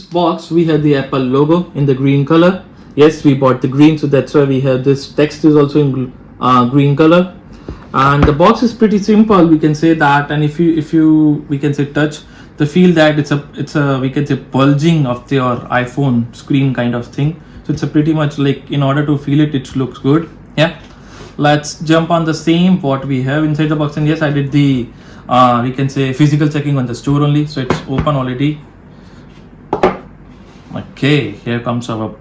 this box we have the Apple logo in the green color. Yes, we bought the green, so that's why we have this text is also in green color. And the box is pretty simple, we can say that. And if you we can say touch the feel that it's a we can say bulging of your iPhone screen kind of thing. So it's a pretty much like, in order to feel it, it looks good. Yeah, let's jump on the same what we have inside the box. And yes, I did the we can say physical checking on the store only, so it's open already. Okay, here comes our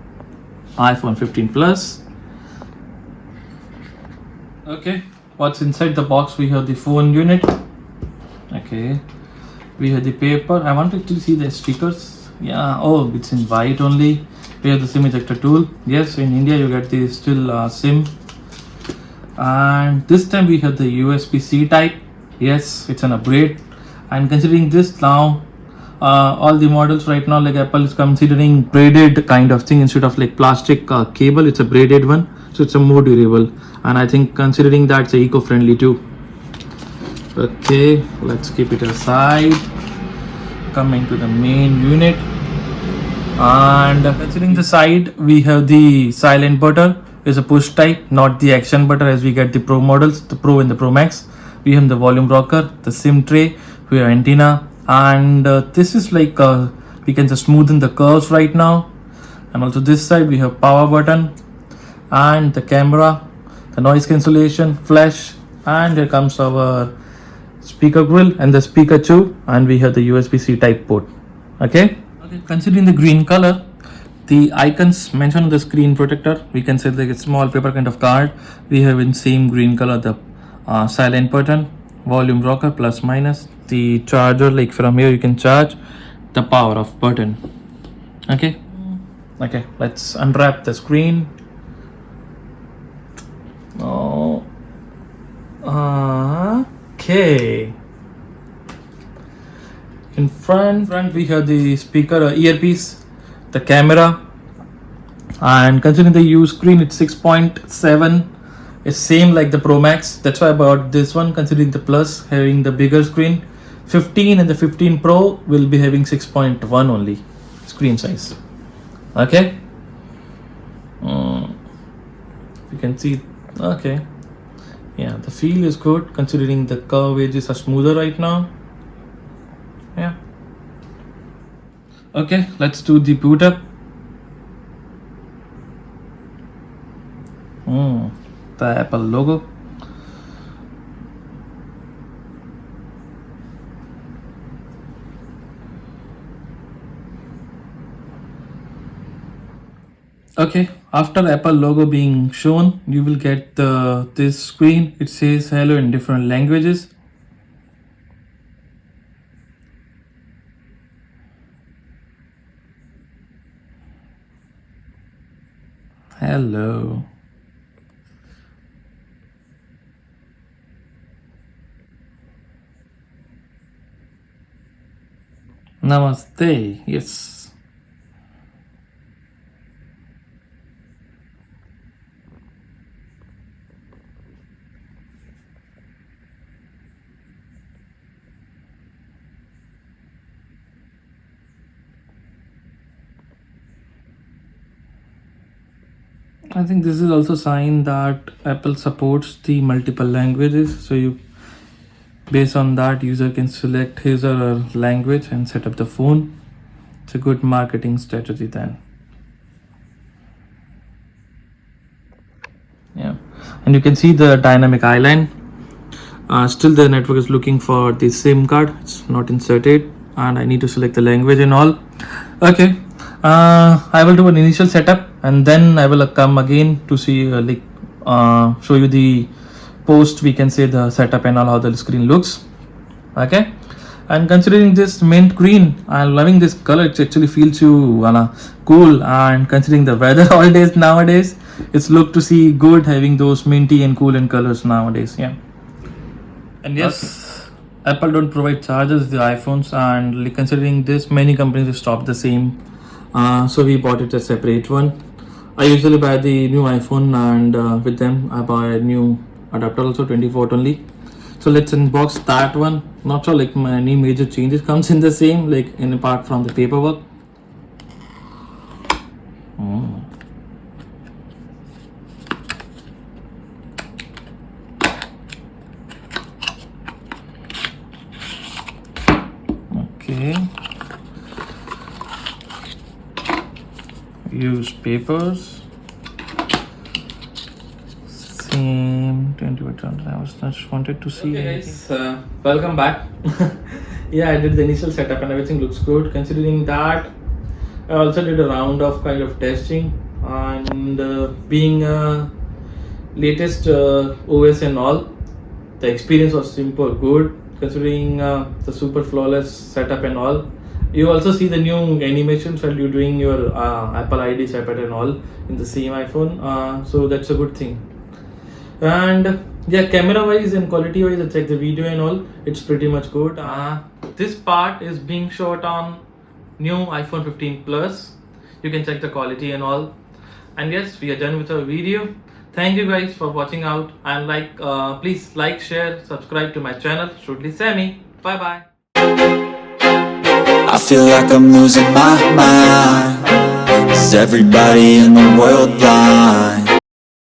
iPhone 15 Plus. Okay, what's inside the box? We have the phone unit. Okay, we have the paper. I wanted to see the stickers. Yeah, oh, it's in white only. We have the SIM ejector tool. Yes, in India you get the still SIM. And this time we have the USB-C type. Yes, it's an upgrade. And considering this now, all the models right now, like Apple is considering braided kind of thing instead of like plastic cable. It's a braided one, so it's a more durable, and I think considering that it's eco-friendly too. Okay, let's keep it aside. Coming to the main unit, and considering the side, we have the silent button. Is a push type, not the action button as we get the Pro models, the Pro and the Pro Max. We have the volume rocker, the SIM tray, we have antenna, and this is like we can just smoothen the curves right now. And also this side we have power button and the camera, the noise cancellation, flash, and here comes our speaker grill and the speaker too, and we have the USB-C type port. Okay, considering the green color, the icons mentioned on the screen protector, we can say like a small paper kind of card. We have in same green color the silent button, volume rocker, plus minus, the charger, like from here you can charge, the power off button. Okay, let's unwrap the screen. Oh, okay. In front we have the speaker earpiece, the camera, and considering the U screen, it's 6.7. It's same like the Pro Max. That's why I bought this one, considering the Plus having the bigger screen. 15 and the 15 Pro will be having 6.1 only screen size. Okay, you can see. Okay, yeah, the feel is good considering the curve edges are smoother right now. Yeah. Okay, let's do the boot up. The Apple logo. Okay, after Apple logo being shown, you will get this screen. It says hello in different languages. Hello. Namaste. Yes. I think this is also a sign that Apple supports the multiple languages. So you, based on that, user can select his or her language and set up the phone. It's a good marketing strategy then. Yeah, and you can see the dynamic eyeline. Still the network is looking for the SIM card. It's not inserted, and I need to select the language and all. Okay, I will do an initial setup, and then I will come again to see show you the post, we can say the setup and all, how the screen looks. Okay, and considering this mint green, I'm loving this color. It actually feels you cool, and considering the weather all days nowadays, it's look to see good having those minty and cool and colors nowadays. Yeah. And yes, Apple don't provide chargers with the iPhones, and considering this, many companies stop the same. So we bought it a separate one. I usually buy the new iPhone, and with them I buy a new adapter also, 20-watt only. So let's unbox that one. Not sure like any major changes comes in the same, like in apart from the paperwork. Okay. Use papers. Same 20%. I was just wanted to see. Okay, guys, welcome back. Yeah, I did the initial setup and everything looks good. Considering that, I also did a round of kind of testing and being latest OS and all. The experience was super good considering the super flawless setup and all. You also see the new animations while you're doing your Apple ID setup and all in the same iPhone. So that's a good thing. And yeah, camera wise and quality wise, I checked the video and all. It's pretty much good. This part is being shot on new iPhone 15 Plus. You can check the quality and all. And yes, we are done with our video. Thank you guys for watching out, and please like, share, subscribe to my channel, Shrewdly Sammy. Bye bye. I feel like I'm losing my mind. Is everybody in the world blind?